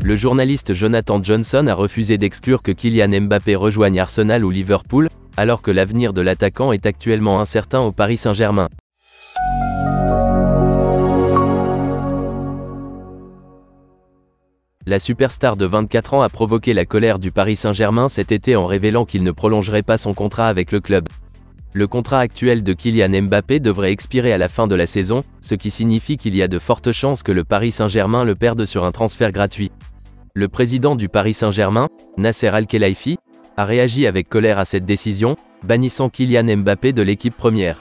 Le journaliste Jonathan Johnson a refusé d'exclure que Kylian Mbappé rejoigne Arsenal ou Liverpool, alors que l'avenir de l'attaquant est actuellement incertain au Paris Saint-Germain. La superstar de 24 ans a provoqué la colère du Paris Saint-Germain cet été en révélant qu'il ne prolongerait pas son contrat avec le club. Le contrat actuel de Kylian Mbappé devrait expirer à la fin de la saison, ce qui signifie qu'il y a de fortes chances que le Paris Saint-Germain le perde sur un transfert gratuit. Le président du Paris Saint-Germain, Nasser Al-Khelaifi, a réagi avec colère à cette décision, bannissant Kylian Mbappé de l'équipe première.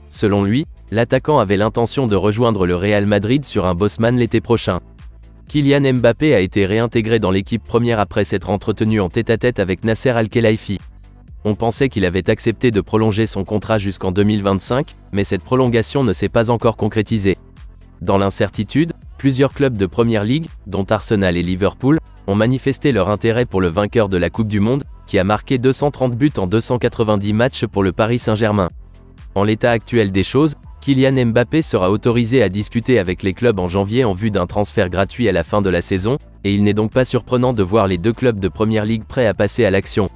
Selon lui, l'attaquant avait l'intention de rejoindre le Real Madrid sur un Bosman l'été prochain. Kylian Mbappé a été réintégré dans l'équipe première après s'être entretenu en tête-à-tête avec Nasser Al-Khelaifi. On pensait qu'il avait accepté de prolonger son contrat jusqu'en 2025, mais cette prolongation ne s'est pas encore concrétisée. Dans l'incertitude, plusieurs clubs de Première Ligue, dont Arsenal et Liverpool, ont manifesté leur intérêt pour le vainqueur de la Coupe du Monde, qui a marqué 230 buts en 290 matchs pour le Paris Saint-Germain. En l'état actuel des choses, Kylian Mbappé sera autorisé à discuter avec les clubs en janvier en vue d'un transfert gratuit à la fin de la saison, et il n'est donc pas surprenant de voir les deux clubs de Première Ligue prêts à passer à l'action.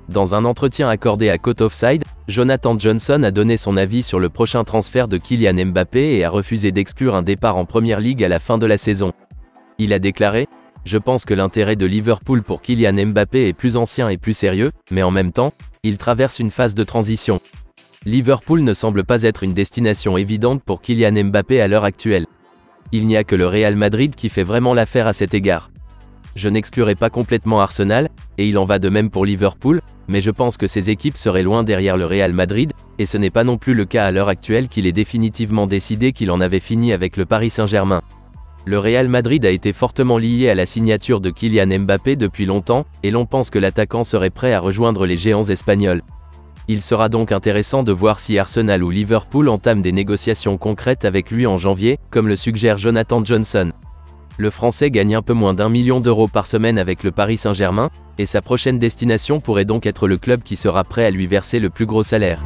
Dans un entretien accordé à Côte Offside, Jonathan Johnson a donné son avis sur le prochain transfert de Kylian Mbappé et a refusé d'exclure un départ en Première Ligue à la fin de la saison. Il a déclaré : « Je pense que l'intérêt de Liverpool pour Kylian Mbappé est plus ancien et plus sérieux, mais en même temps, il traverse une phase de transition. Liverpool ne semble pas être une destination évidente pour Kylian Mbappé à l'heure actuelle. Il n'y a que le Real Madrid qui fait vraiment l'affaire à cet égard. Je n'exclurai pas complètement Arsenal, et il en va de même pour Liverpool, mais je pense que ces équipes seraient loin derrière le Real Madrid, et ce n'est pas non plus le cas à l'heure actuelle qu'il est définitivement décidé qu'il en avait fini avec le Paris Saint-Germain. Le Real Madrid a été fortement lié à la signature de Kylian Mbappé depuis longtemps, et l'on pense que l'attaquant serait prêt à rejoindre les géants espagnols. Il sera donc intéressant de voir si Arsenal ou Liverpool entament des négociations concrètes avec lui en janvier, comme le suggère Jonathan Johnson. Le Français gagne un peu moins d'1 million d'euros par semaine avec le Paris Saint-Germain, et sa prochaine destination pourrait donc être le club qui sera prêt à lui verser le plus gros salaire.